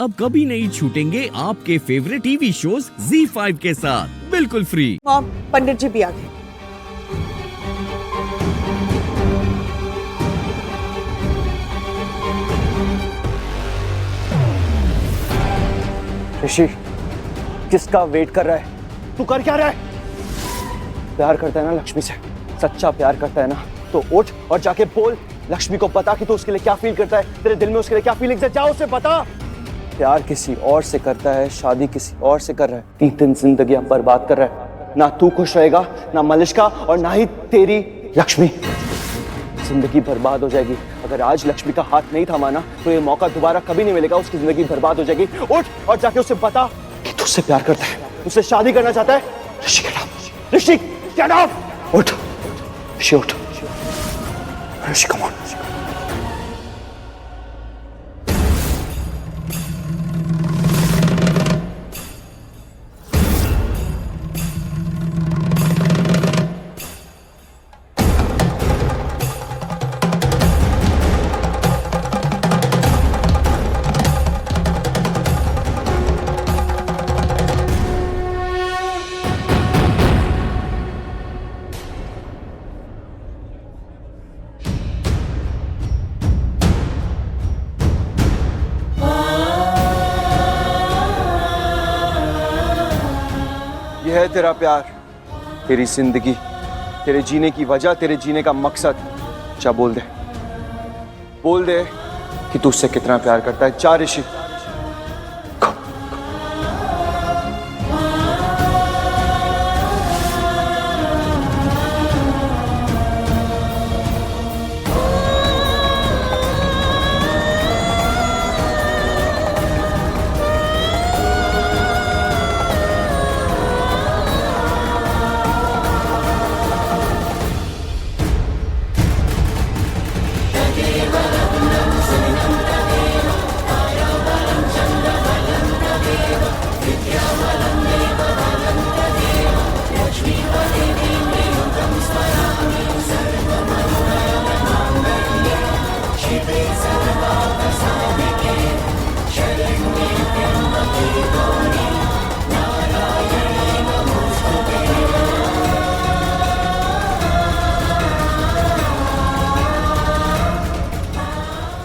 अब कभी नहीं छूटेंगे आपके फेवरेट टीवी शोज ZEE5 के साथ बिल्कुल फ्री। मॉम, पंडित जी भी आ गए। ऋषि, किसका वेट कर रहा है? तू कर क्या रहा है? प्यार करता है ना लक्ष्मी से, सच्चा प्यार करता है ना, तो उठ और जाके बोल लक्ष्मी को बता कि तू उसके लिए क्या फील करता है, तेरे दिल में उसके लिए क्या फीलिंग्स है, जाओ उसे बता। प्यार किसी और से करता है, शादी किसी और से कर रहा है, 3 दिन जिंदगी बर्बाद कर रहा है। ना तू खुश रहेगा, ना मलिष्का, और ना ही तेरी लक्ष्मी। जिंदगी बर्बाद हो जाएगी। अगर आज लक्ष्मी का हाथ नहीं थामा ना, तो ये मौका दोबारा कभी नहीं मिलेगा, उसकी जिंदगी बर्बाद हो जाएगी। उठ और जाके उसे बता कि तू उससे प्यार करता है, उससे शादी करना चाहता है। ऋषि गेट अप, ऋषि गेट अप, उठ ऋषि, उठ ऋषि, कम ऑन। यह है तेरा प्यार, तेरी जिंदगी, तेरे जीने की वजह, तेरे जीने का मकसद। जा बोल दे कि तू उससे कितना प्यार करता है। जा ऋषि।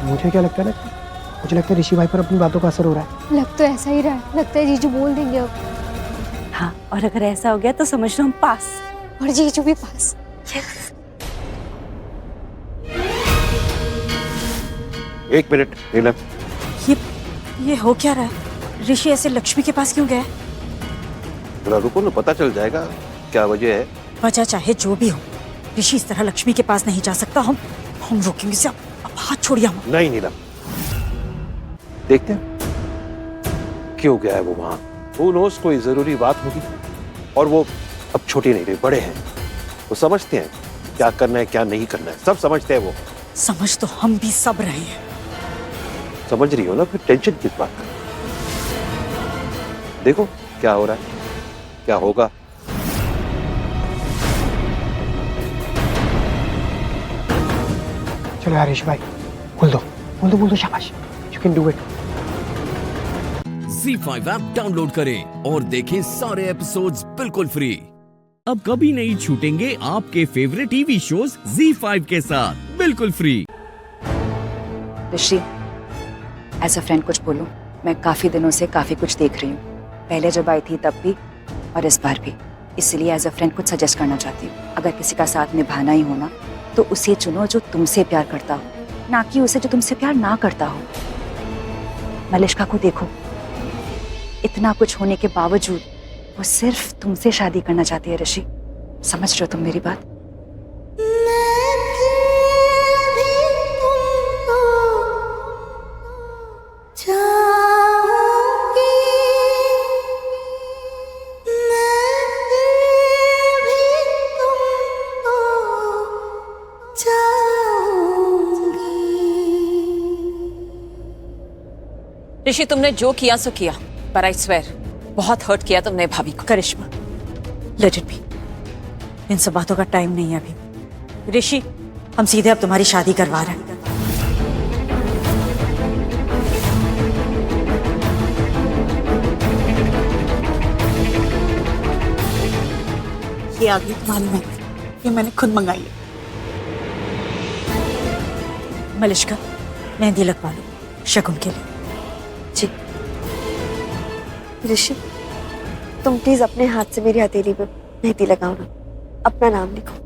मुझे क्या लगता है ना, मुझे लगता है ऋषि भाई पर अपनी बातों का असर हो रहा है। लग तो ऐसा ही रहा है, लगता है जीजू बोल देंगे अब। हाँ, और अगर ऐसा हो गया तो समझ लो हम पास। और जीजू भी पास। एक मिनट नीलम, ये हो क्या रहा है? ऋषि ऐसे लक्ष्मी के पास क्यों गया? जरा रुको ना, पता चल जाएगा क्या वजह है। वजह चाहे जो भी हो, ऋषि इस तरह लक्ष्मी के पास नहीं जा सकता। हम रोकेंगे से। अब हाथ छोड़िए। हम नहीं नीलम, देखते हैं क्यों गया है वो वहां। Who knows, कोई जरूरी बात होगी। और वो अब छोटे नहीं रहे, बड़े हैं, वो समझते हैं क्या करना है क्या नहीं करना है, सब समझते हैं वो। समझ तो हम भी सब रहे हैं। समझ रही हो ना, फिर टेंशन किस बात का? देखो क्या हो रहा है, क्या होगा। चलो यार ऋषि भाई, बोल दो, शाबाश, you can do it. ZEE5 app download करें और देखें सारे एपिसोड्स बिल्कुल फ्री। अब कभी नहीं छूटेंगे आपके फेवरेट टीवी शोज ZEE5 के साथ बिल्कुल free. Rishi, as a friend कुछ बोलो। मैं काफी दिनों से काफी कुछ देख रही हूँ, पहले जब आई थी तब भी और इस बार भी, इसलिए एज अ फ्रेंड कुछ सजेस्ट करना चाहती हूँ। अगर किसी का साथ निभाना ही हो ना, तो उसे चुनो जो तुमसे प्यार करता हो, ना कि उसे जो तुमसे प्यार ना करता हो। मलिष्का को देखो, इतना कुछ होने के बावजूद वो सिर्फ तुमसे शादी करना चाहती है। ऋषि, समझ रहे हो तुम मेरी बात? ऋषि, तुमने जो किया सो किया, पर आई स्वेयर बहुत हर्ट किया तुमने भाभी को। करिश्मा, लेट इट बी। इन सब बातों का टाइम नहीं है अभी। ऋषि, हम सीधे अब तुम्हारी शादी करवा रहे हैं। ये आ गई तुम्हारी मेहंदी, ये मैंने खुद मंगाई है। मलिश्का, मेहंदी लगवा लो शगुन के लिए। जी ऋषि, तुम प्लीज अपने हाथ से मेरी हथेली पे मेहंदी लगाओ ना, अपना नाम लिखो।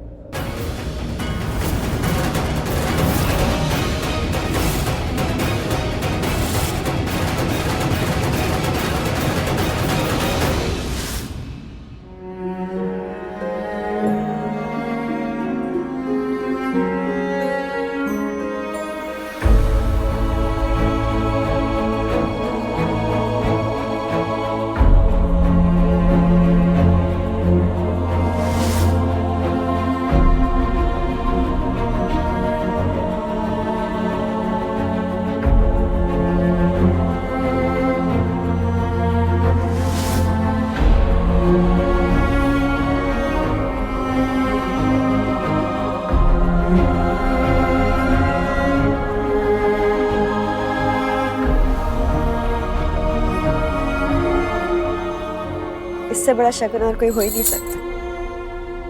इससे बड़ा शगुन और कोई हो ही नहीं सकता।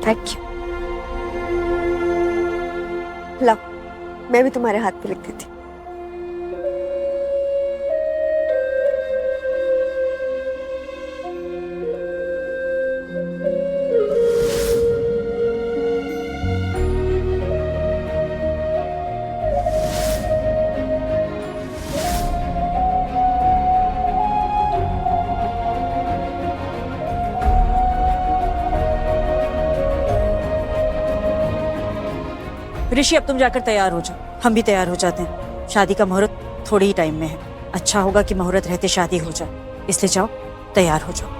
Thank you. लो, मैं भी तुम्हारे हाथ पे लिख देती। ऋषि, अब तुम जाकर तैयार हो जाओ, हम भी तैयार हो जाते हैं। शादी का मुहूर्त थोड़ी ही टाइम में है, अच्छा होगा कि मुहूर्त रहते शादी हो जाए, इसलिए जाओ तैयार हो जाओ।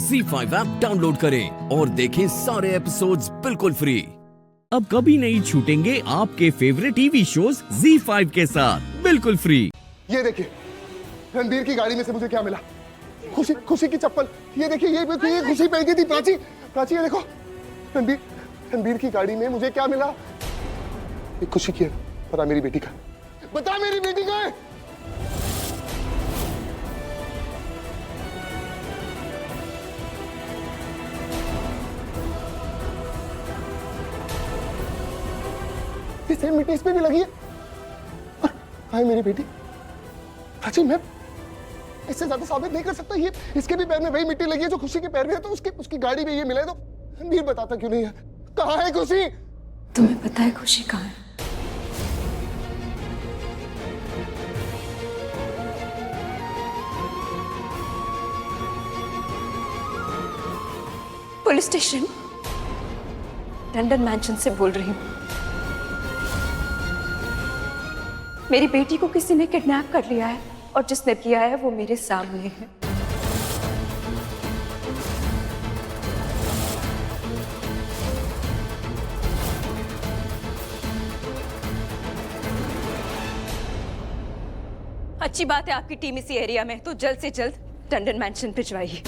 ZEE5 ऐप डाउनलोड करें और देखें सारे एपिसोड्स बिल्कुल फ्री। अब कभी नहीं छूटेंगे आपके फेवरेट टीवी शोज ZEE5 के साथ बिल्कुल फ्री। ये देखिए, रणबीर की गाड़ी में से मुझे क्या मिला? खुशी की चप्पल। ये देखिए, ये खुशी पहनी थी। प्राची ये देखो, रणबीर की गाड़ी में मुझे क्या मिला? ये खुशी की है। बता मेरी बेटी का, बता मेरी बेटी का है। ये सेम मिट्टी इस पे भी लगी है। और हाय मेरी बेटी। प्राची, मैं इससे ज्यादा साबित नहीं कर सकता। ये इसके भी पैर में वही मिट्टी लगी है जो खुशी के पैर में है, तो उसकी गाड़ी में ये मिला है। तो रणबीर बताता क्यों नहीं है? कहाँ है खुशी? तुम्हें पता है खुशी कहाँ है? पुलिस स्टेशन, लंदन मैंशन से बोल रही हूँ। मेरी बेटी को किसी ने किडनैप कर लिया है और जिसने किया है वो मेरे सामने है। अच्छी बात है आपकी टीम इसी एरिया में, तो जल्द से जल्द लंदन मैंशन भिजवाइए।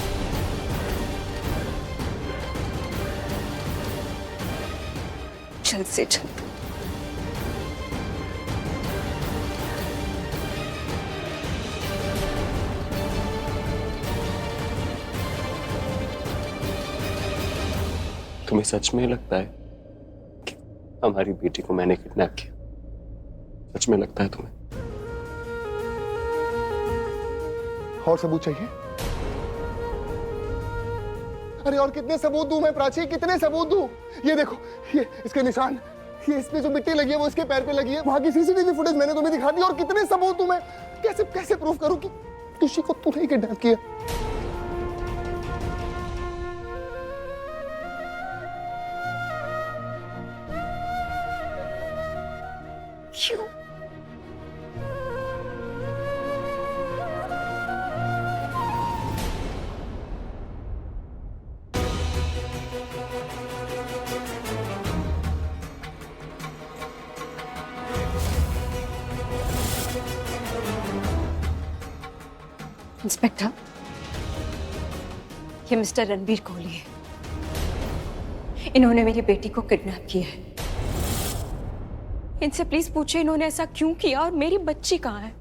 जल्द से जल्द। तुम्हें सच में लगता है कि हमारी बेटी को मैंने किडनैप किया? सच में लगता है तुम्हें? और सबूत चाहिए? अरे और कितने सबूत दूं मैं प्राची, कितने सबूत दूं? ये देखो, ये इसके निशान, ये इसमें जो मिट्टी लगी है वो इसके पैर पे लगी है। वहां की सीसीटीवी फुटेज मैंने तुम्हें दिखा दी। और कितने सबूत दूं मैं? कैसे प्रूफ करूं कि खुशी को तूने किडनैप किया? क्यों? इंस्पेक्टर, ये मिस्टर रणबीर कोहली है। इन्होंने मेरी बेटी को किडनैप किया है। इनसे प्लीज पूछे इन्होंने ऐसा क्यों किया और मेरी बच्ची कहाँ है?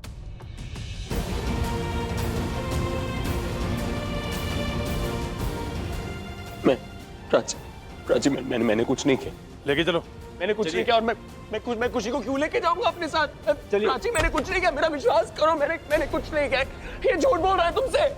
प्राची मैंने कुछ नहीं किया। लेके चलो। मैंने कुछ नहीं किया और मैं खुशी को क्यों लेके जाऊंगा अपने साथ? चलिए। प्राची मैंने कुछ नहीं किया, मेरा विश्वास करो, मैंने कुछ नहीं किया। ये झूठ बोल रहा है तुमसे।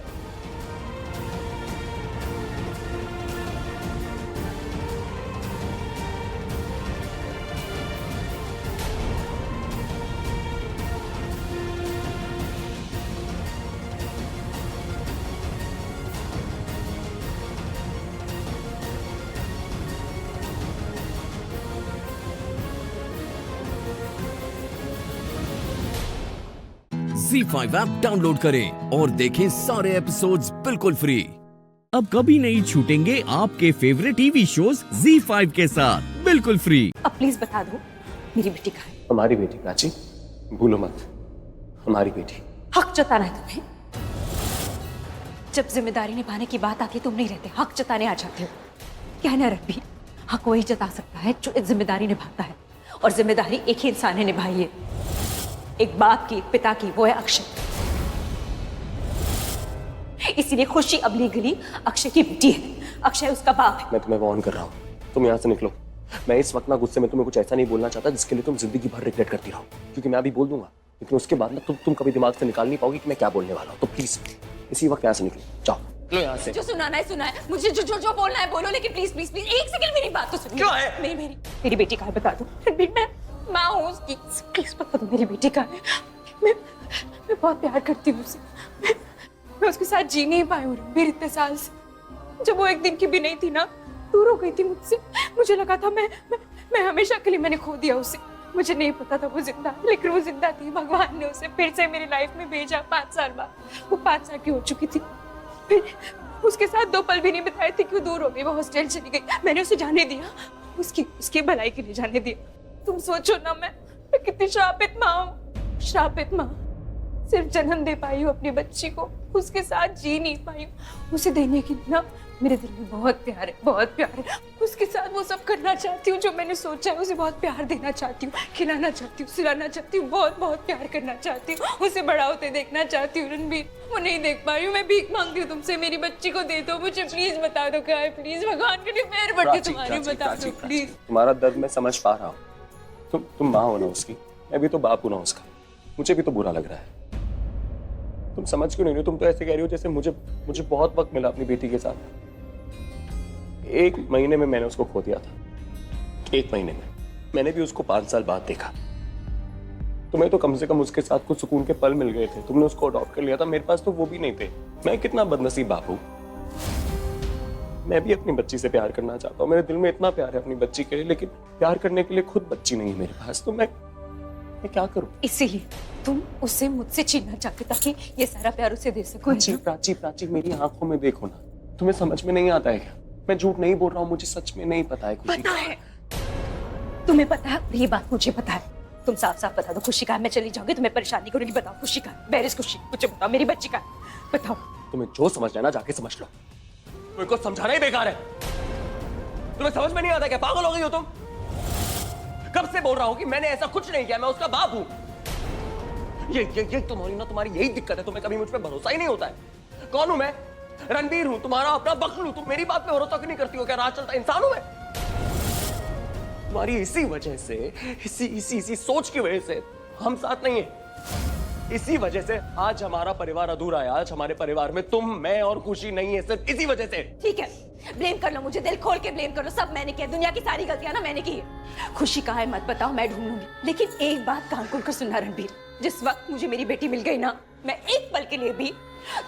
Z5 ऐप डाउनलोड करें और देखें सारे एपिसोड्स बिल्कुल फ्री। अब कभी नहीं छूटेंगे आपके फेवरेट टीवी शोज Z5 के साथ बिल्कुल फ्री। अब प्लीज बता दो मेरी बेटी कहाँ है? हमारी बेटी प्राची, भूलो मत, हमारी बेटी। हक जताना है तुम्हें। जब जिम्मेदारी निभाने की बात आती है तुम नहीं रहते, हक जताने आ जाते हो। क्या है ना रणबीर, हक वही जता सकता है जो जिम्मेदारी निभाता है, और जिम्मेदारी एक ही इंसान ने निभाई है, एक बाप की, एक पिता की, वो है अक्षय। इसीलिए खुशी अब लीगली अक्षय की बेटी है, अक्षय उसका बाप है। मैं तुम्हें वार्न कर रहा हूँ, तुम यहाँ से निकलो। मैं इस वक्त ना गुस्से में तुम्हें कुछ ऐसा नहीं बोलना चाहता जिसके लिए तुम जिंदगी भर रिग्रेट करती रहो, क्योंकि मैं अभी बोल दूंगा लेकिन उसके बाद ना तुम कभी दिमाग से निकाल नहीं पाओगी कि मैं क्या बोलने वाला हूँ। तो प्लीज इसी वक्त यहाँ से निकलो, जाओ निकलो यहाँ से। जो सुनाना है सुना है, मुझे जो बोलना है बोलो, लेकिन प्लीज प्लीज प्लीज एक सेकंड मेरी बात तो सुनो। क्या है? मेरी बेटी कहाँ है बता दो। मैं माँ हूँ उसकी, प्लीज बता दो मेरी बेटी कहाँ है। मैं बहुत प्यार करती हूँ उसे। मैं उसके साथ जी नहीं पाई हूँ रणबीर इतने साल से। जब वो एक दिन की भी नहीं थी ना, दूर हो गई थी मुझसे। मुझे लगा था मैं हमेशा के लिए मैंने खो दिया उसे। मुझे नहीं पता था वो जिंदा है, लेकिन वो जिंदा थी। भगवान ने उसे फिर से मेरी लाइफ में भेजा 5 साल बाद। वो 5 साल की हो चुकी थी। फिर उसके साथ 2 पल भी नहीं बिताए थे कि वो दूर हो गई, वो हॉस्टल चली गई। मैंने उसे जाने दिया, उसकी भलाई के लिए जाने दिया। तुम सोचो ना मैं कितनी श्रापित माँ हूँ। श्रापित माँ, सिर्फ जन्म दे पाई हूँ अपनी बच्ची को, उसके साथ जी नहीं पाई हूँ। उसे देने की ना मेरे दिल में बहुत प्यार है, बहुत प्यार है। उसके साथ वो सब करना चाहती हूँ जो मैंने सोचा है। उसे बहुत प्यार देना चाहती हूँ, खिलाना चाहती हूँ, सिलाना चाहती हूँ, बहुत बहुत प्यार करना चाहती हूँ। उसे बड़ा होते देखना चाहती हूँ रणबीर, वो नहीं देख पा रही हूँ। मैं भीख मांगती हूँ तुमसे, मेरी बच्ची को दे दो मुझे, प्लीज बता दो क्या है। प्लीज भगवान के लिए पैर पड़ती तुम्हारी, बता दो प्लीज। तुम्हारा दर्द मैं समझ पा रहा हूँ। तुम माँ हो ना उसकी, मैं भी तो बाप हूँ ना उसका। मुझे भी तो बुरा लग रहा है। तुम समझ क्यों नहीं रही हो? तुम तो ऐसे कह रही हो जैसे मुझे बहुत वक्त मिला अपनी बेटी के साथ। 1 महीने में मैंने उसको खो दिया था। 1 महीने में मैंने भी उसको 5 साल बाद देखा। तुम्हें तो कम से कम उसके साथ कुछ सुकून के पल मिल गए थे। तुमने उसको अडॉप्ट कर लिया था, मेरे पास तो वो भी नहीं थे। मैं कितना बदनसीब बाप हूँ। मैं भी अपनी बच्ची से प्यार करना चाहता हूँ, मेरे दिल में इतना प्यार है अपनी बच्ची के लिए, लेकिन प्यार करने के लिए खुद बच्ची नहीं है मेरे पास। तो मैं क्या करूं? इसीलिए तुम उसे मुझसे छीनना चाहते ताकि ये सारा प्यार उसे दे सको। प्राची मेरी आंखों में देखो ना, तुम्हें समझ में नहीं आता है क्या? मैं झूठ नहीं बोल रहा हूँ, मुझे सच में नहीं पता है। खुशी पता है, तुम्हें पता है, ये बात मुझे पता है। तुम साफ साफ बता दो खुशी का, मैं चली जाऊंगी, तुम्हें परेशानी करूंगी। बताओ खुशी का, वेयर इज खुशी? मुझे बताओ, मेरी बच्ची का बताओ। तुम्हें जो समझना है ना जाके समझ लो, मेरे को समझाना ही बेकार है। तुम्हें समझ में नहीं आता क्या? पागल हो गई हो तुम? कब से बोल रहा हूं कि मैंने ऐसा कुछ नहीं किया, मैं उसका बाप हूं। ये तुम्हारी यही दिक्कत है, तुम्हें कभी मुझ पे भरोसा ही नहीं होता है। कौन हूं मैं? रणबीर हूं, तुम्हारा अपना बकलू। तुम मेरी बात पे भरोसा क्यों नहीं करती हो? क्या राज चलता इंसान हूं मैं? तुम्हारी इसी वजह से, इसी सोच की वजह से हम साथ नहीं है। इसी वजह से आज हमारा परिवार अधूरा है। आज हमारे परिवार में तुम, मैं और खुशी नहीं है, सिर्फ इसी वजह से। ठीक है, ब्लेम कर लो मुझे, दिल खोल के ब्लेम कर लो। सब मैंने किया, दुनिया की सारी गलतियां ना मैंने की है। खुशी कहाँ है मत बताओ, मैं ढूंढूंगी। लेकिन एक बात कान खोल कर सुनना रणबीर, जिस वक्त मुझे मेरी बेटी मिल गई ना, मैं एक पल के लिए भी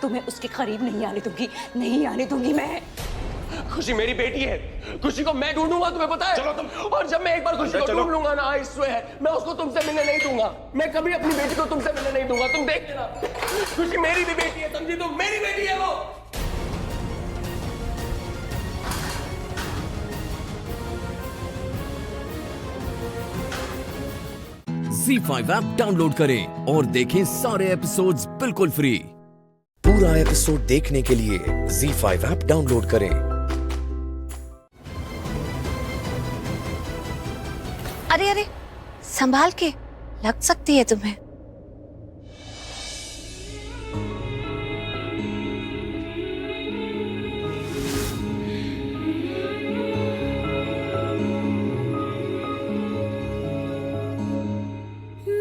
तुम्हें उसके करीब नहीं आने दूंगी, नहीं आने दूंगी मैं। खुशी मेरी बेटी है, खुशी को मैं ढूंढूंगा, तुम्हें पता है? चलो तुम। और जब मैं एक बार खुशी को ढूंढ लूंगा ना, आई स्वेयर, मैं उसको तुमसे मिलने नहीं दूंगा। मैं कभी अपनी बेटी को तुमसे मिलने नहीं दूंगा, तुम देख लेना। खुशी मेरी भी बेटी है, समझी तुम? मेरी बेटी है वो। Z5 ऐप डाउनलोड करें और देखें सारे एपिसोड्स बिल्कुल फ्री। पूरा एपिसोड देखने के लिए ZEE5 ऐप डाउनलोड करें। अरे अरे, संभाल के, लग सकती है तुम्हें।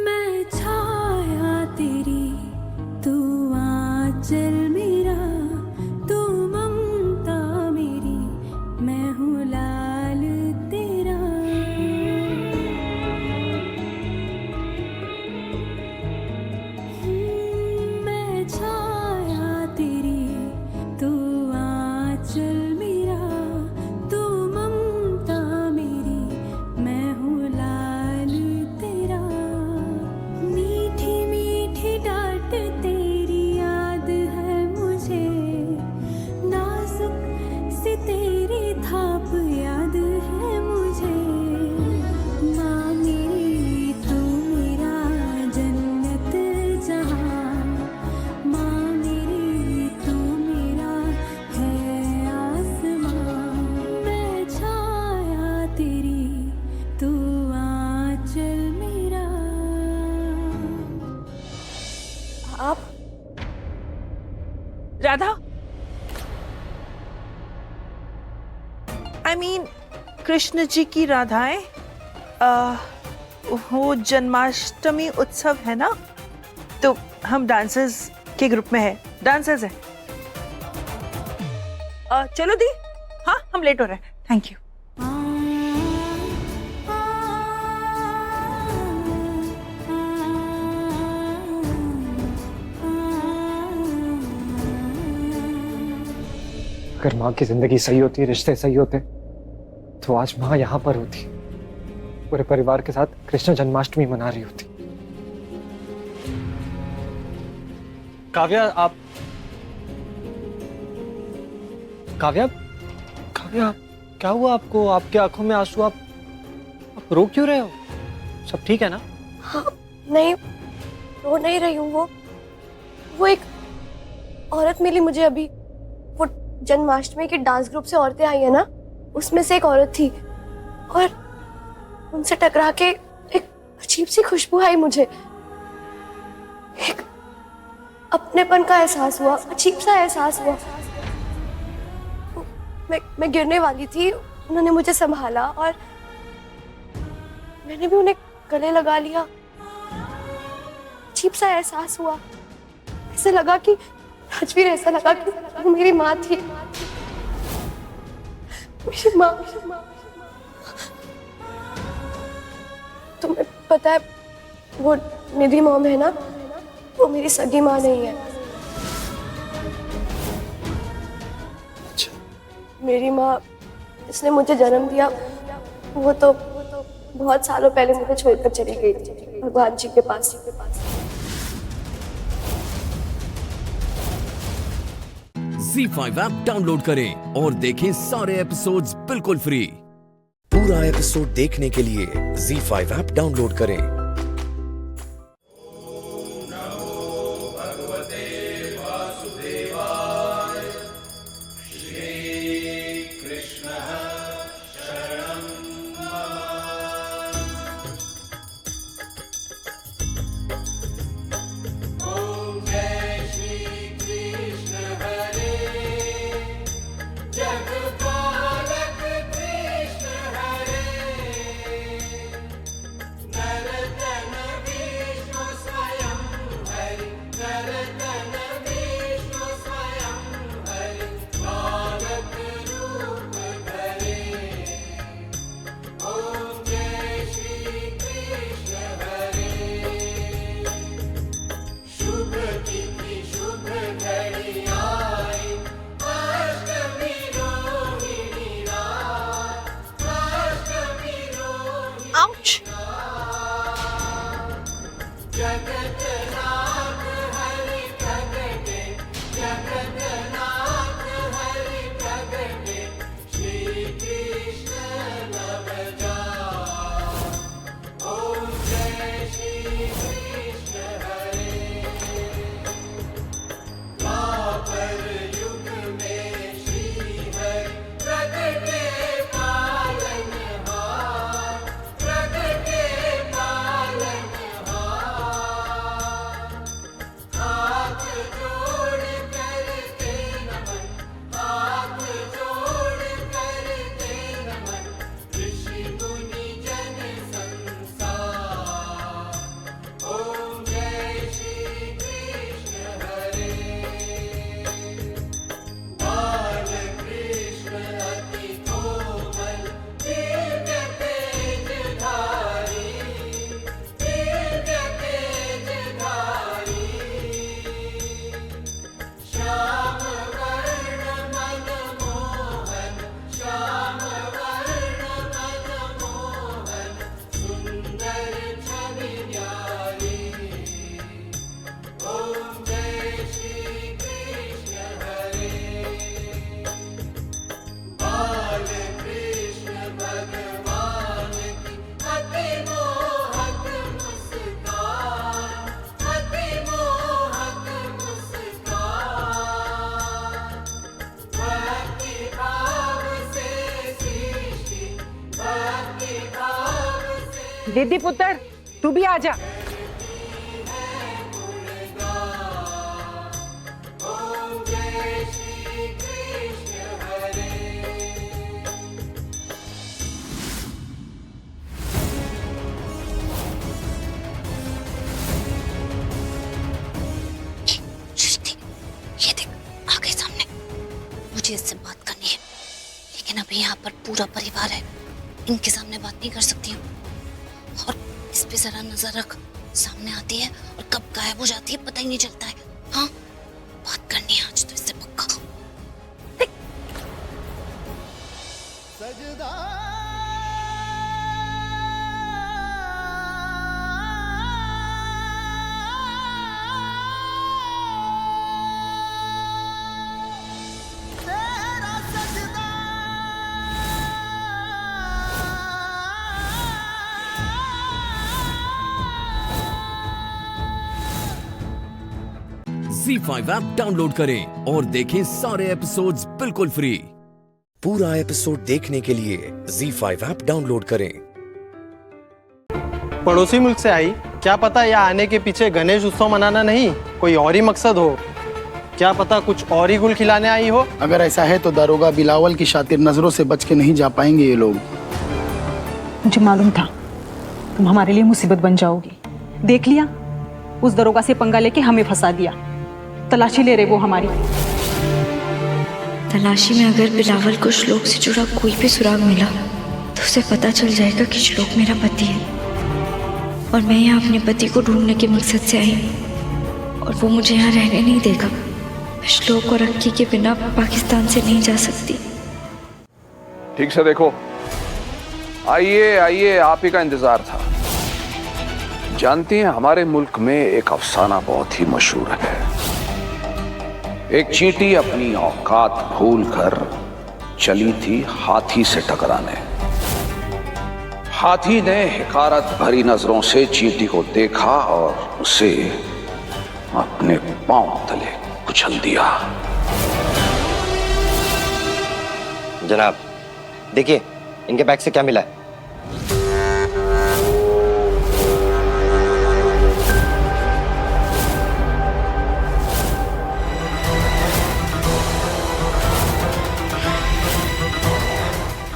मैं छाया तेरी, तू आंचल मेरा, तू ममता मेरी, मैं हूँ लाल तेरा। मैं छाया तेरी, तू आंचल मेरा, तू ममता मेरी, मैं हूँ लाल तेरा। मीठी मीठी डांट तेरी याद है मुझे, नाजुक सी तेरी थाप याद है मुझे। माँ मेरी तू मेरा जन्नत जहाँ, माँ मेरी तू मेरा है आसमां। मैं छाया तेरी, तू आंचल मेरा। आप राधा, आई मीन कृष्ण जी की राधाएं, वो जन्माष्टमी उत्सव है ना, तो हम डांसर्स के ग्रुप में है, डांसर्स है। चलो दी, हाँ हम लेट हो रहे हैं, थैंक यू। अगर माँ की जिंदगी सही होती, रिश्ते सही होते, तो आज माँ यहाँ पर होती, पूरे परिवार के साथ कृष्ण जन्माष्टमी मना रही होती। काव्या, आप काव्या काव्या क्या हुआ आपको? आपके आंखों में आंसू, आप रो क्यों रहे हो? सब ठीक है ना? हाँ, नहीं, रो नहीं रही हूँ। वो एक औरत मिली मुझे अभी, वो जन्माष्टमी के डांस ग्रुप से औरतें आई है ना, उसमें से एक औरत थी, और उनसे टकरा के एक अजीब सी खुशबू आई मुझे। एक अपनेपन का एहसास हुआ, अजीब सा एहसास हुआ। मैं गिरने वाली थी, उन्होंने मुझे संभाला और मैंने भी उन्हें गले लगा लिया। अजीब सा एहसास हुआ, ऐसा लगा कि राजवीर, ऐसा लगा कि वो मेरी माँ थी, मेरी माँ। तुम्हें पता है वो निधि मॉम है ना, वो मेरी सगी माँ नहीं है। मेरी माँ, जिसने मुझे जन्म दिया, वो तो बहुत सालों पहले मुझे छोड़कर चली गई थी भगवान जी के पास। ZEE5 ऐप डाउनलोड करें और देखें सारे एपिसोड्स बिल्कुल फ्री। पूरा एपिसोड देखने के लिए ZEE5 ऐप डाउनलोड करें। जगपालक कृष्ण हरे, नर दीदी पुत्र तू भी आ जा। मुझे इससे बात करनी है, लेकिन अभी यहाँ पर पूरा परिवार है, इनके सामने बात नहीं कर सकती हूँ। और इस पे जरा नजर रख, सामने आती है और कब गायब हो जाती है पता ही नहीं चलता है। हाँ, बात करनी है आज तो इससे पक्का। Z5 ऐप डाउनलोड करें और देखें सारे एपिसोड्स बिल्कुल फ्री। पूरा एपिसोड देखने के लिए Z5 ऐप डाउनलोड करें। पड़ोसी मुल्क से आई, क्या पता यहाँ आने के पीछे गणेश उत्सव मनाना नहीं, कोई और ही मकसद हो। क्या पता कुछ और ही गुल खिलाने आई हो। अगर ऐसा है तो दारोगा बिलावल की शातिर नजरों से बच के नहीं जा पाएंगे ये लोग। मुझे मालूम था तुम हमारे लिए मुसीबत बन जाओगी। देख लिया, उस दरोगा से पंगा लेके हमें फंसा दिया। तलाशी ले रहे वो हमारी। तलाशी में अगर बिलावल को श्लोक से जुड़ा कोई भी सुराग मिला तो उसे पता चल जाएगा कि श्लोक मेरा पति है और मैं यहाँ अपने पति को ढूंढने के मकसद से आई और वो मुझे यहाँ रहने नहीं देगा। मैं श्लोक और अक्की के बिना पाकिस्तान से नहीं जा सकती। ठीक से देखो, आइए आइए, आप ही का इंतजार था। जानती हैं, हमारे मुल्क में एक अफसाना बहुत ही मशहूर है। एक चींटी अपनी औकात भूलकर चली थी हाथी से टकराने। हाथी ने हिकारत भरी नजरों से चींटी को देखा और उसे अपने पांव तले कुचल दिया। जनाब देखिए, इनके बैग से क्या मिला है।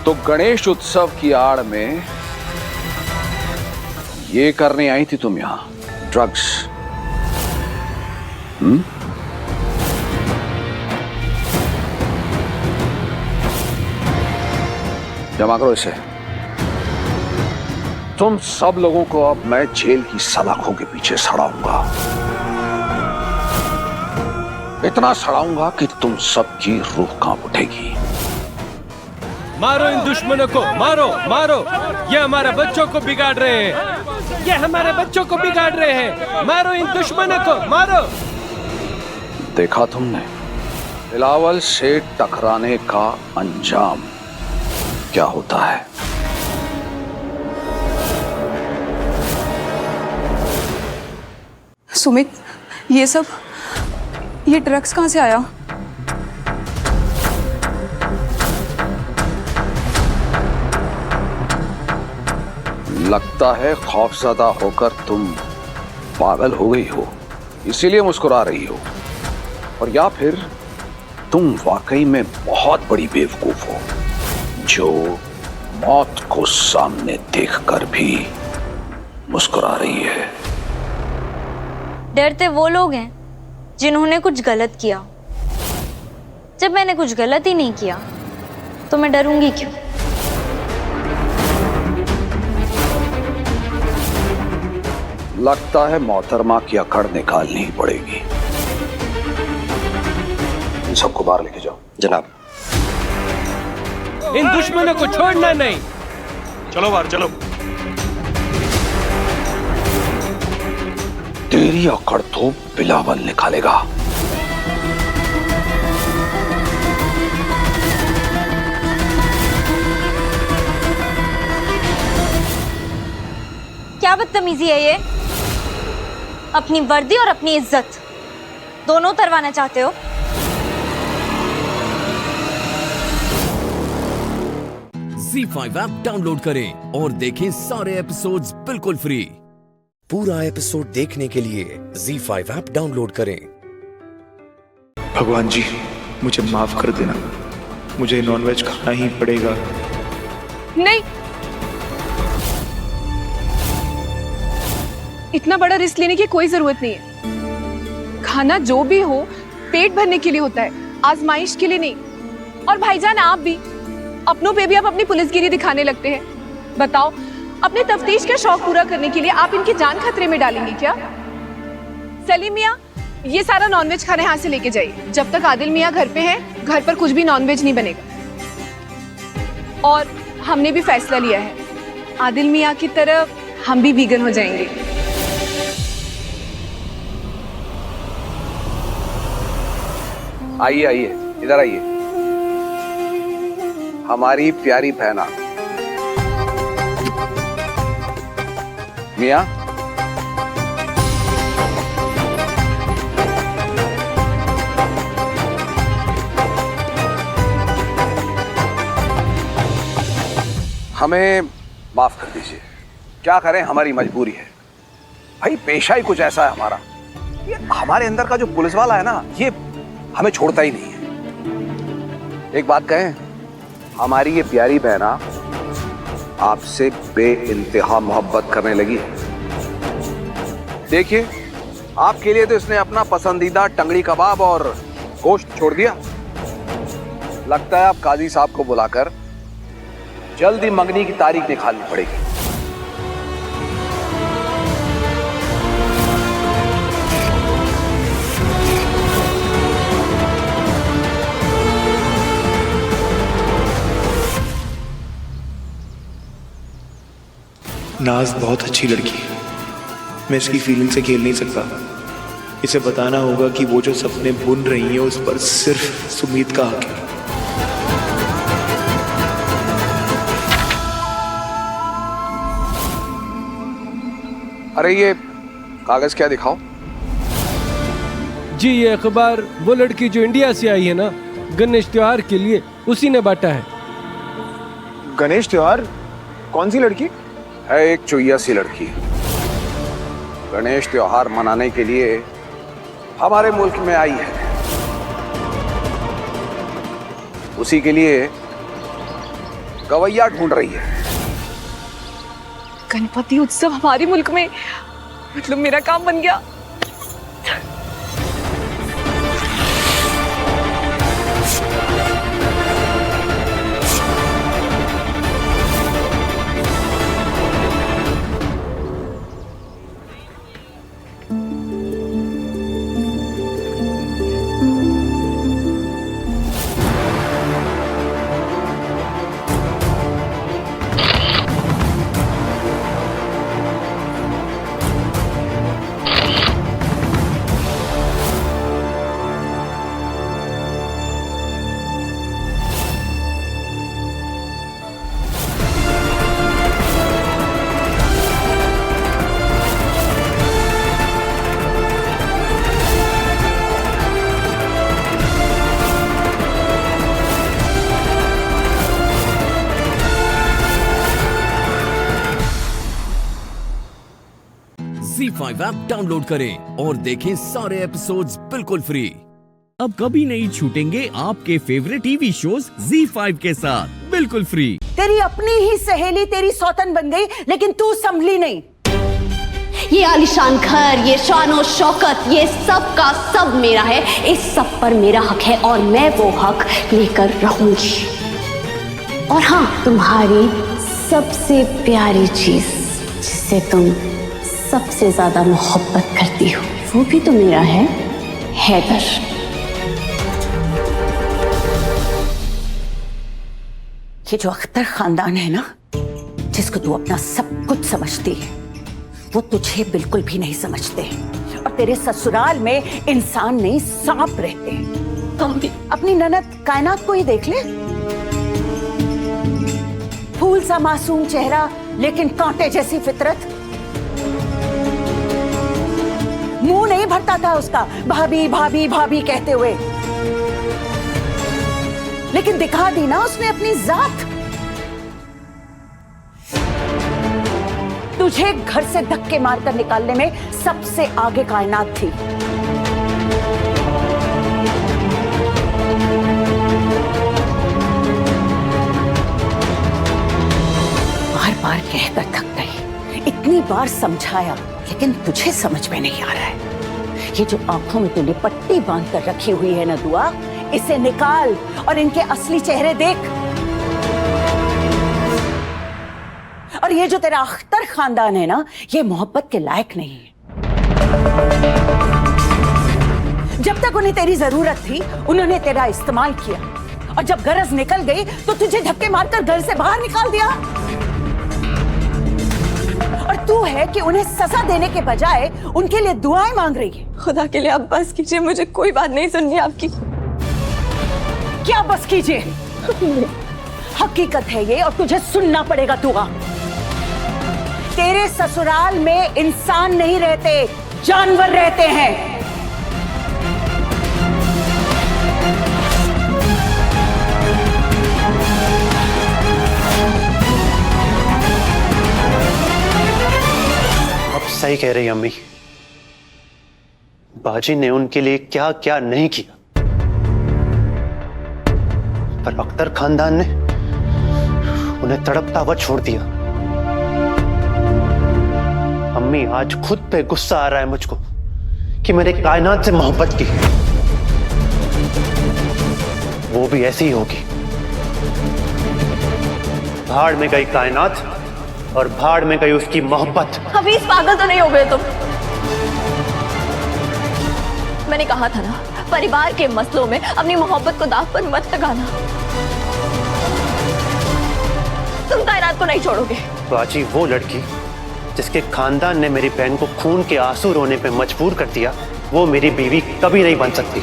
तो गणेश उत्सव की आड़ में ये करने आई थी तुम यहां, ड्रग्स? जमा करो इसे। तुम सब लोगों को अब मैं जेल की सलाखों के पीछे सड़ाऊंगा। इतना सड़ाऊंगा कि तुम सबकी रूह कांप उठेगी। मारो इन दुश्मनों को, मारो मारो, ये हमारे बच्चों को बिगाड़ रहे हैं, ये हमारे बच्चों को बिगाड़ रहे हैं। मारो इन दुश्मनों को, मारो। देखा तुमने बिलावल से टकराने का अंजाम क्या होता है? सुमित, ये ड्रग्स कहाँ से आया? लगता है खौफजदा होकर तुम पागल हो गई हो, इसीलिए मुस्कुरा रही हो। और या फिर तुम वाकई में बहुत बड़ी बेवकूफ हो जो मौत को सामने देखकर भी मुस्कुरा रही है। डरते वो लोग हैं जिन्होंने कुछ गलत किया। जब मैंने कुछ गलत ही नहीं किया तो मैं डरूंगी क्यों? लगता है मोहतरमा की अकड़ निकालनी ही पड़ेगी। इन सबको बाहर लेके जाओ। जनाब, इन दुश्मनों को छोड़ना नहीं। चलो बाहर चलो। तेरी अकड़ तो बिलावल निकालेगा। क्या बदतमीजी है ये? अपनी वर्दी और अपनी इज्जत दोनों उतरवाना चाहते हो? Z5 ऐप डाउनलोड करें और देखें सारे एपिसोड्स बिल्कुल फ्री। पूरा एपिसोड देखने के लिए Z5 ऐप डाउनलोड करें। भगवान जी मुझे माफ कर देना, मुझे नॉनवेज खाना ही पड़ेगा। नहीं, इतना बड़ा रिस्क लेने की कोई जरूरत नहीं है। खाना जो भी हो पेट भरने के लिए होता है, आजमाइश के लिए नहीं। और भाईजान आप भी अपनों पे भी आप अपनी पुलिसगिरी दिखाने लगते हैं। बताओ, अपने तफ्तीश का शौक पूरा करने के लिए आप इनकी जान खतरे में डालेंगे क्या? सलीम मियां, ये सारा नॉनवेज खाना यहाँ से लेके जाइए। जब तक आदिल मियां घर पे हैं, घर पर कुछ भी नॉनवेज नहीं बनेगा। और हमने भी फैसला लिया है, आदिल मियां की तरह हम भी वीगन हो जाएंगे। आइए आइए, इधर आइए। हमारी प्यारी बहना मियां, हमें माफ कर दीजिए। क्या करें, हमारी मजबूरी है भाई, पेशा ही कुछ ऐसा है हमारा। ये हमारे अंदर का जो पुलिस वाला है ना, ये हमें छोड़ता ही नहीं है। एक बात कहें, हमारी ये प्यारी बहना आपसे बेइंतहा मोहब्बत करने लगी है। देखिए, आपके लिए तो इसने अपना पसंदीदा टंगड़ी कबाब और गोश्त छोड़ दिया। लगता है आप काजी साहब को बुलाकर जल्दी मंगनी की तारीख निकालनी पड़ेगी। नाज बहुत अच्छी लड़की है, मैं इसकी फीलिंग से खेल नहीं सकता। इसे बताना होगा कि वो जो सपने बुन रही है उस पर सिर्फ सुमीत का हक है। अरे ये कागज क्या दिखाओ। जी ये अखबार वो लड़की जो इंडिया से आई है ना, गणेश त्योहार के लिए, उसी ने बांटा है। गणेश त्योहार? कौन सी लड़की है? एक चुईया सी लड़की गणेश त्योहार मनाने के लिए हमारे मुल्क में आई है। उसी के लिए गवैया ढूंढ रही है। गणपति उत्सव हमारे मुल्क में, मतलब मेरा काम बन गया। Z5 ऐप डाउनलोड करें और देखें सारे एपिसोड्स बिल्कुल फ्री। अब कभी नहीं छूटेंगे आपके फेवरेट टीवी शोज Z5 के साथ बिल्कुल फ्री। तेरी अपनी ही सहेली तेरी सौतन बन गई, लेकिन तू संभली नहीं। ये आलीशान घर, ये शान और शौकत, ये सब का सब मेरा है। इस सब पर मेरा हक है और मैं वो हक लेकर रहूंगी। और हाँ, तुम्हारी सबसे प्यारी चीज जिससे तुम सबसे ज्यादा मोहब्बत करती हो, वो भी तो मेरा है, हैदर। ये जो अख्तर खानदान है ना, जिसको तू अपना सब कुछ समझती है, वो तुझे बिल्कुल भी नहीं समझते। और तेरे ससुराल में इंसान नहीं, सांप रहते हैं। तुम भी अपनी ननद कायनात को ही देख ले। फूल सा मासूम चेहरा, लेकिन कांटे जैसी फितरत। मुंह नहीं भरता था उसका भाभी भाभी भाभी कहते हुए, लेकिन दिखा दी ना उसने अपनी जात। तुझे घर से धक्के मारकर निकालने में सबसे आगे कायनात थी। बार बार कहकर थक गई, इतनी बार समझाया, लेकिन तुझे समझ में नहीं आ रहा है। ये जो आंखों में तूने पट्टी बांध कर रखी हुई है ना दुआ, इसे निकाल और इनके असली चेहरे देख। और ये जो तेरा अख्तर खानदान है ना, ये मोहब्बत के लायक नहीं है। जब तक उन्हें तेरी जरूरत थी, उन्होंने तेरा इस्तेमाल किया, और जब गरज निकल गई तो तुझे धक्के मारकर घर से बाहर निकाल दिया। और तू है कि उन्हें सजा देने के बजाय उनके लिए दुआएं मांग रही है। खुदा के लिए आप बस कीजिए, मुझे कोई बात नहीं सुननी आपकी। क्या बस कीजिए? हकीकत है ये, और तुझे सुनना पड़ेगा दुआ। तेरे ससुराल में इंसान नहीं रहते, जानवर रहते हैं। अब सही कह रही अम्मी, बाजी ने उनके लिए क्या क्या नहीं किया, पर अख्तर खानदान ने उन्हें तड़पता हुआ छोड़ दिया। अम्मी, आज खुद पे गुस्सा आ रहा है मुझको कि मैंने कायनात से मोहब्बत की, वो भी ऐसी ही होगी। भाड़ में गई कायनात और भाड़ में गई उसकी मोहब्बत। हफीज, पागल तो नहीं हो गए तुम? मैंने कहा था ना, परिवार के मसलों में अपनी मोहब्बत को दांव पर मत लगाना। तुम कायनात को नहीं छोड़ोगे। बाजी, वो लड़की जिसके खानदान ने मेरी बहन को खून के आंसू रोने पे मजबूर कर दिया, वो मेरी बीवी कभी नहीं बन सकती।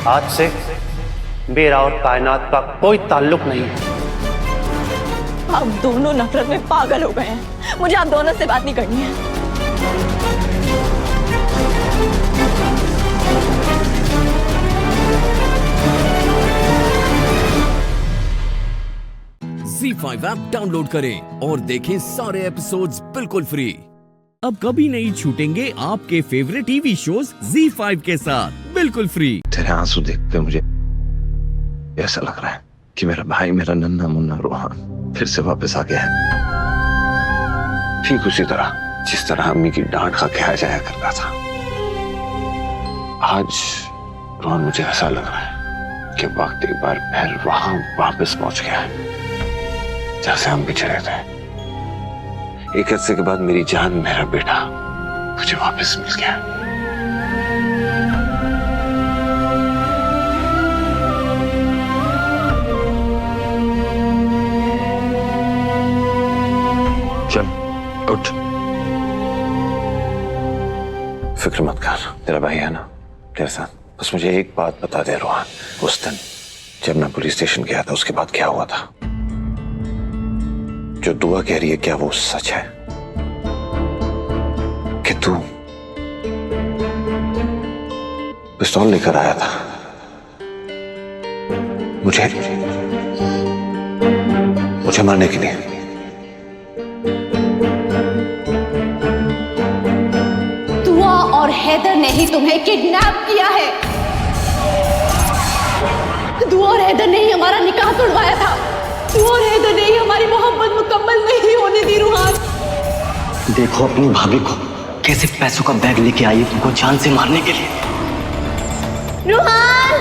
आज से मेरा और कायनात का कोई ताल्लुक नहीं। आप दोनों नफरत में पागल हो गए हैं। मुझे आप दोनों से बात नहीं करनी है। ZEE5 ऐप डाउनलोड करें और देखें सारे एपिसोड्स बिल्कुल फ्री। अब कभी नहीं छूटेंगे आपके फेवरेट टीवी शोज ZEE5 के साथ बिल्कुल फ्री। तेरे आंसू देख के मुझे ऐसा लग रहा है कि मेरा भाई, मेरा नन्हा मुन्ना रोहन फिर से वापस आ गया है, ठीक उसी तरह जिस तरह अम्मी की डांट खा के आ जाया करता था। आज रोहन, मुझे ऐसा लग रहा है कि वक्त एक बार फिर वहां वापस पहुंच गया है जैसे हम बिछड़े थे। एक अरसे के बाद मेरी जान, मेरा बेटा मुझे वापस मिल गया। चल उठ, फिक्र मत कर, तेरा भाई है ना तेरे साथ। बस मुझे एक बात बता दे रोहन, उस दिन जब मैं पुलिस स्टेशन गया था, उसके बाद क्या हुआ था? जो दुआ कह रही है, क्या वो सच है कि तू पिस्तौल लेकर आया था मुझे मारने के लिए? दुआ और हैदर ने ही तुम्हें किडनैप किया है। दुआ और हैदर ने ही हमारा निकाह तोड़वाया था। दुआ और हैदर ने ही हमारी मोहब्बत मुकम्मल नहीं होने दी। रूहान, देखो अपनी भाभी को कैसे पैसों का बैग लेके आई है तुमको जान से मारने के लिए। रूहान,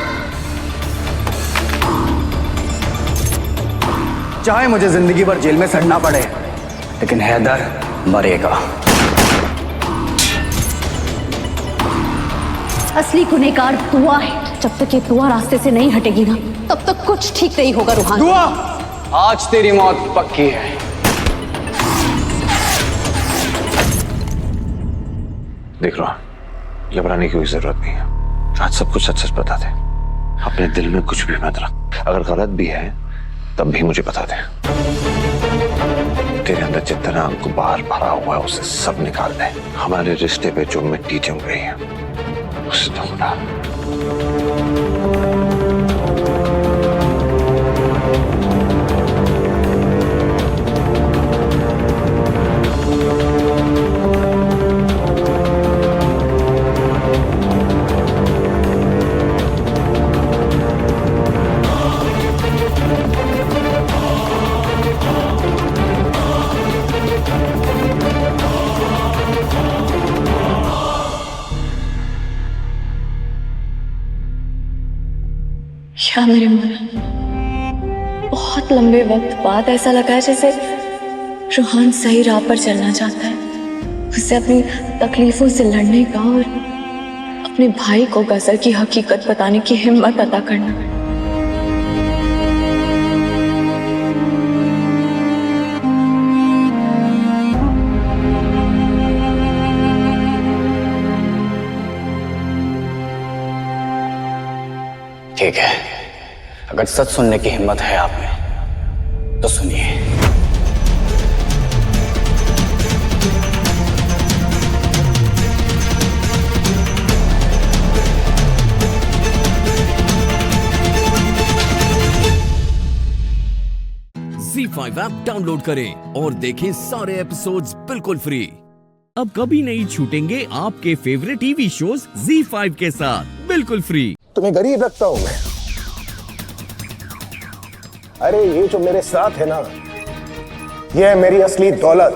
चाहे मुझे जिंदगी भर जेल में सड़ना पड़े, लेकिन हैदर मरेगा। असली गुनहगार दुआ है। जब तक ये दुआ रास्ते से नहीं हटेगी ना, तब तक कुछ ठीक नहीं होगा। रूहान, दुआ, आज तेरी मौत पक्की है। देख लो, घबराने की कोई जरूरत नहीं है। आज सब कुछ सच सच बता दे, अपने दिल में कुछ भी मत रख। अगर गलत भी है तब भी मुझे बता दे। तेरे अंदर जितना गुबार भरा हुआ है उसे सब निकाल दे। हमारे रिश्ते पे जो मिट्टी जम रही है उसे धो डाल। क्या मेरे मोहन, बहुत लंबे वक्त बाद ऐसा लगा है जैसे रोहान सही राह पर चलना चाहता है। उसे अपनी तकलीफों से लड़ने का और अपने भाई को गजल की हकीकत बताने की हिम्मत अता करना। ठीक है, अगर सच सुनने की हिम्मत है आप में तो सुनिए। ZEE5 ऐप डाउनलोड करें और देखें सारे एपिसोड्स बिल्कुल फ्री। अब कभी नहीं छूटेंगे आपके फेवरेट टीवी शोज ZEE5 के साथ बिल्कुल फ्री। तुम्हें गरीब लगता हूं मैं? अरे ये जो मेरे साथ है ना, ये है मेरी असली दौलत।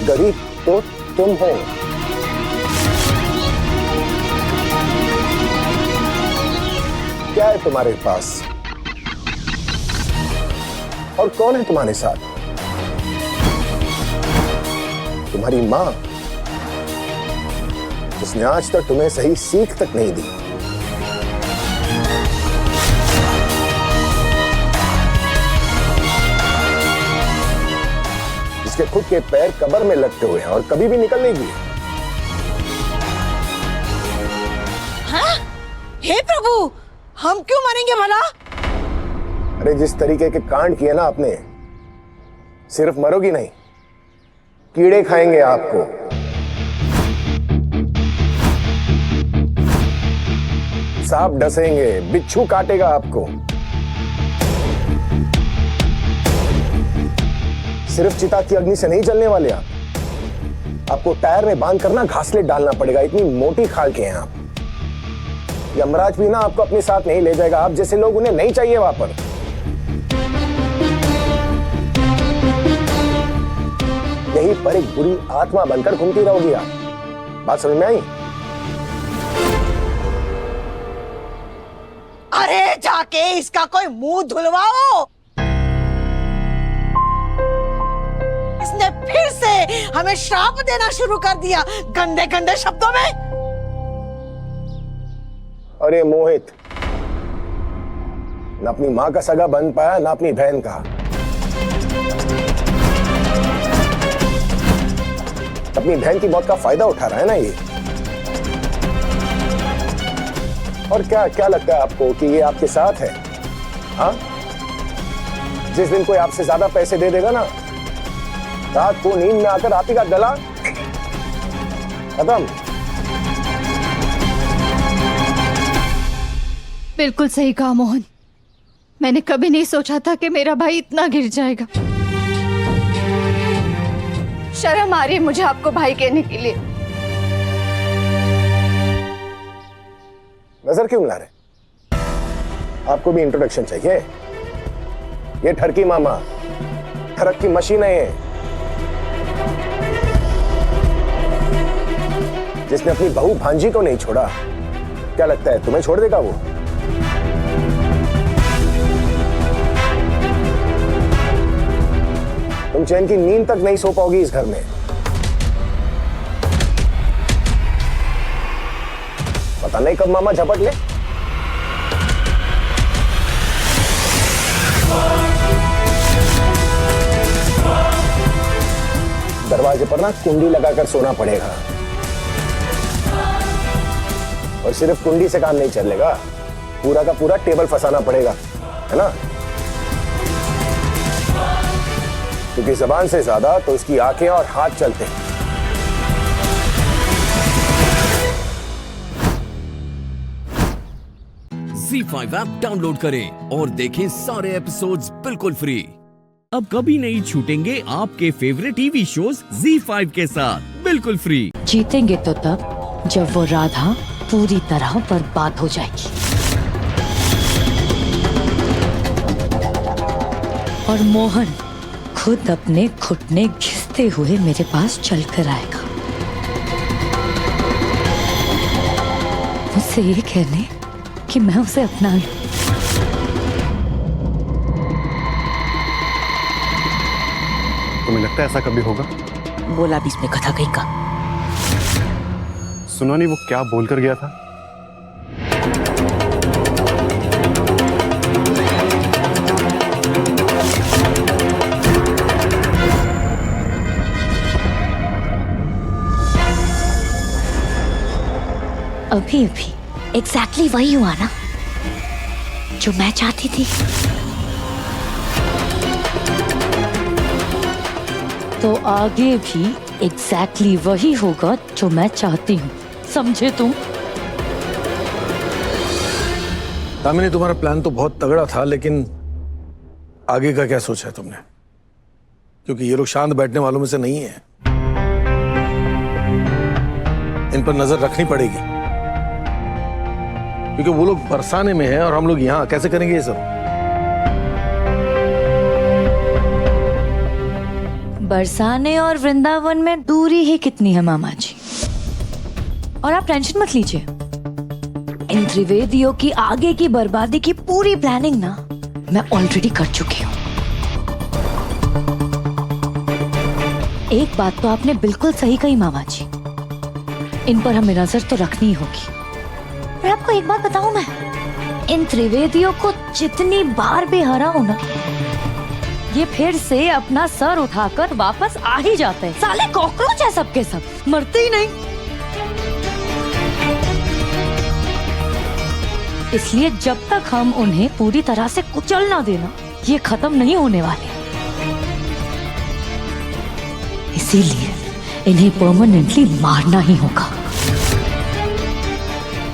गरीब तो तुम हो। क्या है तुम्हारे पास और कौन है तुम्हारे साथ? तुम्हारी मां, उसने आज तक तुम्हें सही सीख तक नहीं दी। इसके खुद के पैर कब्र में लटके हुए हैं और कभी भी निकल नहीं दिए। हाँ? हे प्रभु, हम क्यों मरेंगे भला? अरे जिस तरीके के कांड किए ना आपने, सिर्फ मरोगी नहीं, कीड़े खाएंगे आपको। सांप डसेंगे, बिच्छू काटेगा आपको। सिर्फ चिता की अग्नि से नहीं जलने वाले आप। आपको टायर में बांध कर ना घासलेट डालना पड़ेगा, इतनी मोटी खाल के हैं आप। यमराज भी ना आपको अपने साथ नहीं ले जाएगा, आप जैसे लोग उन्हें नहीं चाहिए वहां पर। यहीं पर एक बुरी आत्मा बनकर घूमती रहोगी आप। बात समझ में आई? अरे जाके इसका कोई मुंह धुलवाओ। इसने फिर से हमें श्राप देना शुरू कर दिया, गंदे गंदे शब्दों में। अरे मोहित, न अपनी मां का सगा बन पाया, न अपनी बहन का। अपनी बहन की मौत का फायदा उठा रहा है ना ये। और क्या क्या लगता है आपको कि ये आपके साथ है? हाँ, जिस दिन कोई आपसे ज्यादा पैसे दे देगा ना, रात को नींद में आकर आप ही का गला खत्म। बिल्कुल सही कहा मोहन, मैंने कभी नहीं सोचा था कि मेरा भाई इतना गिर जाएगा। शर्म आ रही है मुझे आपको भाई कहने के लिए। नजर क्यों मिला रहे? आपको भी इंट्रोडक्शन चाहिए? ये ठरकी मामा, ठरक की मशीन है ये, जिसने अपनी बहू भांजी को नहीं छोड़ा। क्या लगता है तुम्हें छोड़ देगा वो? तुम चैन की नींद तक नहीं सो पाओगी इस घर में। पता नहीं कब मामा झपट ले। दरवाजे पर ना कुंडी लगाकर सोना पड़ेगा। और सिर्फ कुंडी से काम नहीं चलेगा, पूरा का पूरा टेबल फंसाना पड़ेगा, है ना? क्योंकि जबान से ज्यादा तो उसकी आंखें और हाथ चलते हैं। ZEE5 ऐप डाउनलोड करें और देखें सारे एपिसोड्स बिल्कुल फ्री। अब कभी नहीं छूटेंगे आपके फेवरेट टीवी शोज ZEE5 के साथ बिल्कुल फ्री। जीतेंगे तो तब जब वो राधा पूरी तरह बर्बाद हो जाएगी और मोहन खुद अपने घुटने घिसते हुए मेरे पास चल कर आएगा। उसे ये कहने कि मैं उसे अपना लूं। तुम्हें लगता है ऐसा कभी होगा? बोला भी इसमें कथा कहीं का। सुना नहीं वो क्या बोलकर गया था? अभी अभी एग्जैक्टली वही हुआ ना जो मैं चाहती थी। तो आगे भी एग्जैक्टली वही होगा जो मैं चाहती हूँ, समझे तुम? दामिनी, तुम्हारा प्लान तो बहुत तगड़ा था, लेकिन आगे का क्या सोचा है तुमने? क्योंकि ये लोग शांत बैठने वालों में से नहीं है, इन पर नजर रखनी पड़ेगी, क्योंकि वो लोग बरसाने में हैं और हम लोग यहाँ कैसे करेंगे ये सब? बरसाने और वृंदावन में दूरी ही कितनी है मामा जी। और आप टेंशन मत लीजिए, इन त्रिवेदियों की आगे की बर्बादी की पूरी प्लानिंग ना मैं ऑलरेडी कर चुकी हूँ। एक बात तो आपने बिल्कुल सही कही मामा जी, इन पर हमें नजर तो रखनी ही होगी। पर आपको एक बात बताऊं मैं, इन त्रिवेदियों को जितनी बार भी हराऊं ना, ये फिर से अपना सर उठाकर वापस आ ही जाते हैं। साले कॉकरोच है सबके सब, मरते ही नहीं। इसलिए जब तक हम उन्हें पूरी तरह से कुचल ना देना, ये खत्म नहीं होने वाले। इसीलिए इन्हें परमानेंटली मारना ही होगा।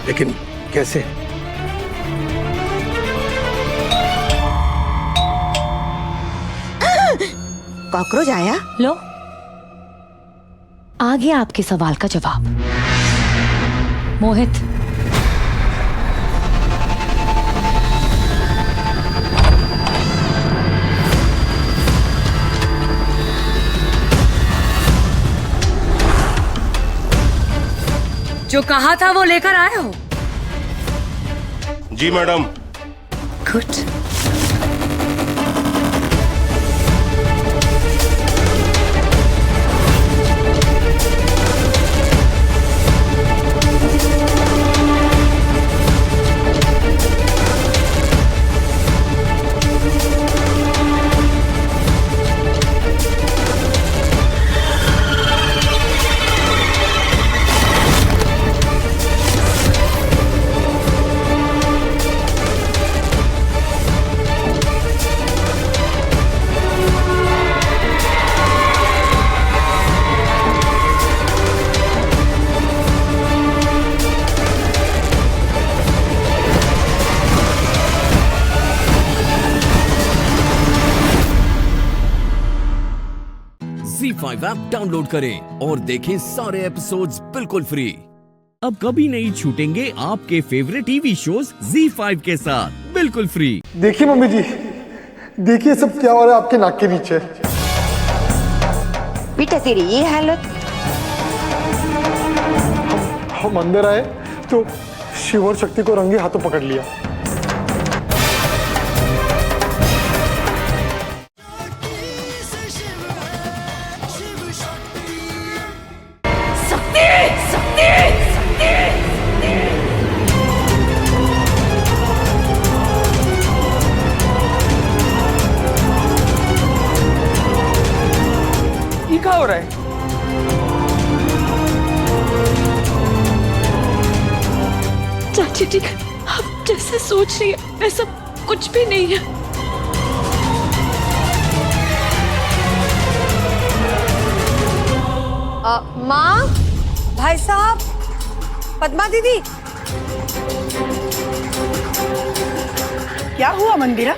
लेकिन कैसे? कॉकरोच आया? लो, आ गया आपके सवाल का जवाब। मोहित, जो कहा था वो लेकर आए हो? जी madam. Good. ZEE5 app download करें और देखें सारे एपिसोड्स बिल्कुल फ्री। अब कभी नहीं छूटेंगे आपके फेवरेट टीवी शोज ZEE5 के साथ बिल्कुल फ्री। देखिए मम्मी जी, देखिए सब क्या हो रहा है आपके नाक के नीचे। बेटा तेरी ये हालत। हम अंदर आए तो शिव और शक्ति को रंगे हाथों पकड़ लिया। क्या हो रहा है? चाची ठीक है, आप जैसे सोच रही है ऐसा कुछ भी नहीं है। माँ, भाई साहब, पद्मा दीदी। क्या हुआ मंदिरा?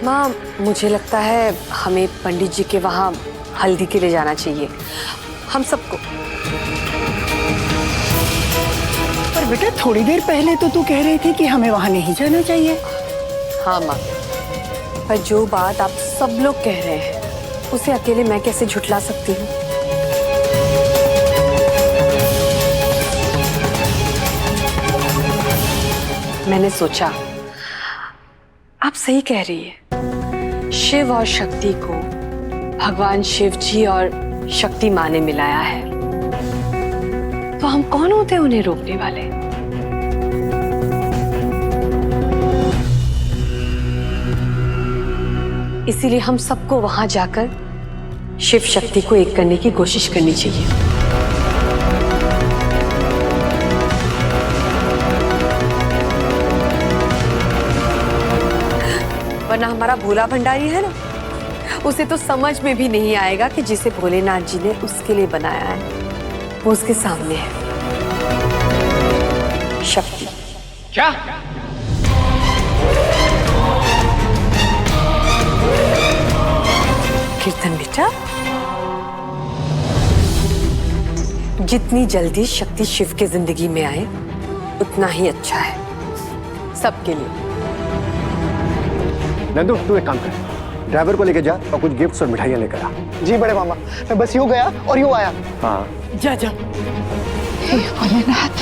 माँ, मुझे लगता है हमें पंडित जी के वहाँ हल्दी के लिए जाना चाहिए, हम सबको। पर बेटा थोड़ी देर पहले तो तू कह रही थी कि हमें वहां नहीं जाना चाहिए। हाँ माँ, पर जो बात आप सब लोग कह रहे हैं उसे अकेले मैं कैसे झुठला सकती हूँ? मैंने सोचा आप सही कह रही है। शिव और शक्ति को भगवान शिव जी और शक्ति माँ ने मिलाया है, तो हम कौन होते उन्हें रोकने वाले। इसीलिए हम सबको वहां जाकर शिव शक्ति को एक करने की कोशिश करनी चाहिए। वरना हमारा भोला भंडारी है ना, उसे तो समझ में भी नहीं आएगा कि जिसे भोलेनाथ जी ने उसके लिए बनाया है वो उसके सामने है। शक्ति। क्या? कीर्तन बेटा, जितनी जल्दी शक्ति शिव के जिंदगी में आए उतना ही अच्छा है सबके लिए। नंदू, तू एक काम कर, ड्राइवर को लेके जा और कुछ गिफ्ट्स और मिठाइयाँ लेकर आ। जी बड़े मामा, मैं बस यूं गया और यूं आया। हाँ जा जा। हे भोलेनाथ,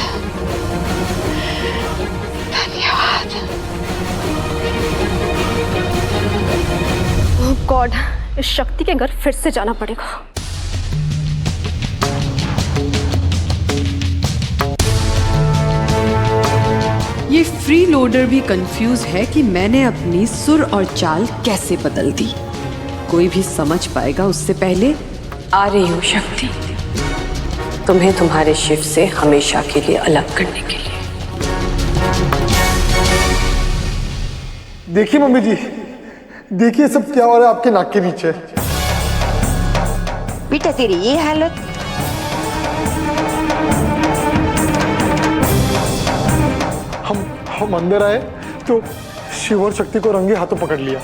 धन्यवाद। ओह गॉड, इस शक्ति के घर फिर से जाना पड़ेगा। ये फ्री लोडर भी कंफ्यूज है कि मैंने अपनी सुर और चाल कैसे बदल दी। कोई भी समझ पाएगा उससे पहले। आ रही हूँ शक्ति, तुम्हें तुम्हारे शिव से हमेशा के लिए अलग करने के लिए। देखिए मम्मी जी, देखिए सब क्या हो रहा है आपके नाक के नीचे। बेटा तेरी ये हालत। हम अंदर आए तो शिव और शक्ति को रंगे हाथों पकड़ लिया।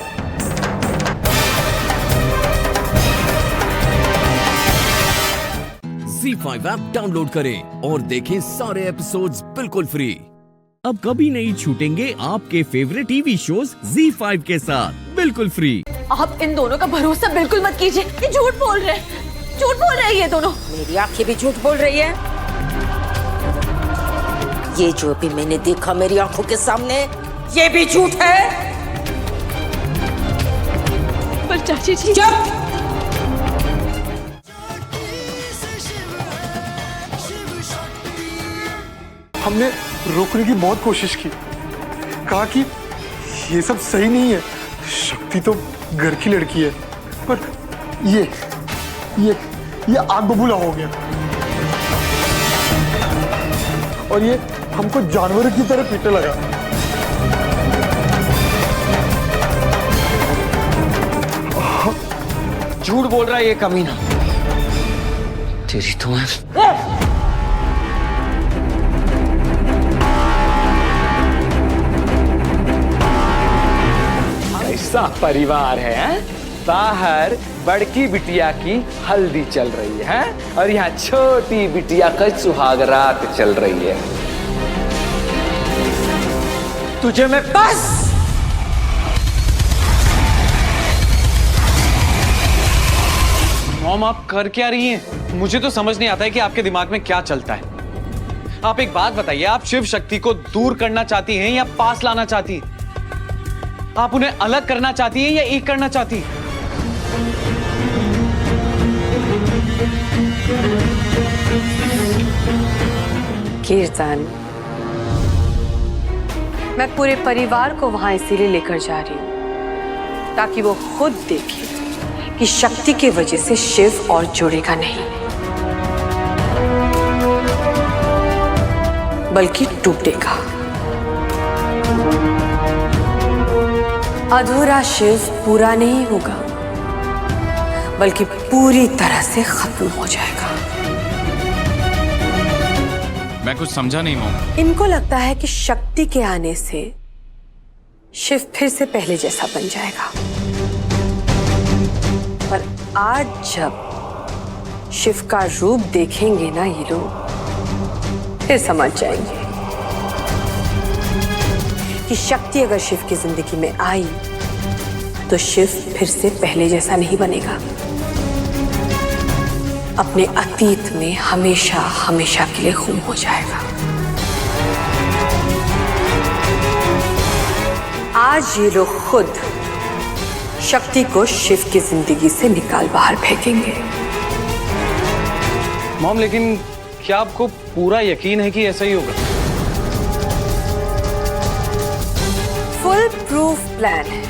ZEE5 ऐप डाउनलोड करें और देखें सारे एपिसोड्स बिल्कुल फ्री। अब कभी नहीं छूटेंगे आपके फेवरेट टीवी शोज ZEE5 के साथ बिल्कुल फ्री। आप इन दोनों का भरोसा बिल्कुल मत कीजिए, ये झूठ बोल रहे हैं, झूठ बोल रहे हैं ये दोनों। मेरी आंखें भी झूठ बोल रही है। ये जो भी मैंने देखा मेरी आंखों के सामने, ये भी झूठ है। पर चाची जी। चुप! हमने रोकने की बहुत कोशिश की, कहा कि ये सब सही नहीं है, शक्ति तो घर की लड़की है, पर ये आग बबूला हो गया और ये हमको जानवरों की तरह पीटने लगा। झूठ बोल रहा है ये कमीना। तेरी तो ऐसा परिवार है, बाहर बड़की बिटिया की हल्दी चल रही है और यहाँ छोटी बिटिया का सुहाग रात चल रही है। तुझे मैं बस मॉम, आप कर क्या रही हैं? मुझे तो समझ नहीं आता है कि आपके दिमाग में क्या चलता है। आप एक बात बताइए, आप शिव शक्ति को दूर करना चाहती हैं या पास लाना चाहती हैं? आप उन्हें अलग करना चाहती हैं या एक करना चाहती हैं? कीर्तन, मैं पूरे परिवार को वहां इसीलिए लेकर जा रही हूं ताकि वो खुद देखे कि शक्ति की वजह से शिव और जुड़ेगा नहीं, बल्कि टूटेगा। अधूरा शिव पूरा नहीं होगा, बल्कि पूरी तरह से खत्म हो जाएगा। मैं कुछ समझा नहीं मॉम। इनको लगता है कि शक्ति के आने से शिव फिर से पहले जैसा बन जाएगा, पर आज जब शिव का रूप देखेंगे ना ये लोग, फिर समझ जाएंगे कि शक्ति अगर शिव की जिंदगी में आई तो शिव फिर से पहले जैसा नहीं बनेगा, अपने अतीत में हमेशा हमेशा के लिए गुम हो जाएगा। आज ये लोग खुद शक्ति को शिव की जिंदगी से निकाल बाहर फेंकेंगे। मॉम, लेकिन क्या आपको पूरा यकीन है कि ऐसा ही होगा? फुल प्रूफ प्लान है।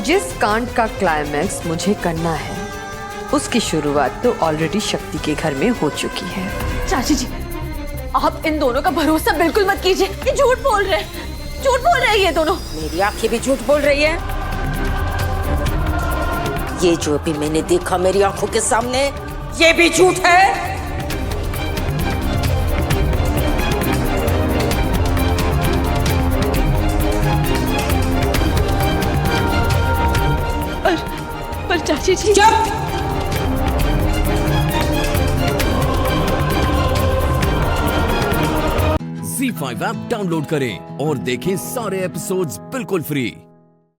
जिस कांड का क्लाइमैक्स मुझे करना है उसकी शुरुआत तो ऑलरेडी शक्ति के घर में हो चुकी है। चाची जी, आप इन दोनों का भरोसा बिल्कुल मत कीजिए, ये झूठ बोल रहे हैं, झूठ बोल रहे हैं ये दोनों। मेरी आंखें भी झूठ बोल रही है। ये जो भी मैंने देखा मेरी आंखों के सामने, ये भी झूठ है। पर चाची जी, चुप! Z5 ऐप डाउनलोड करें और देखें सारे एपिसोड्स बिल्कुल फ्री।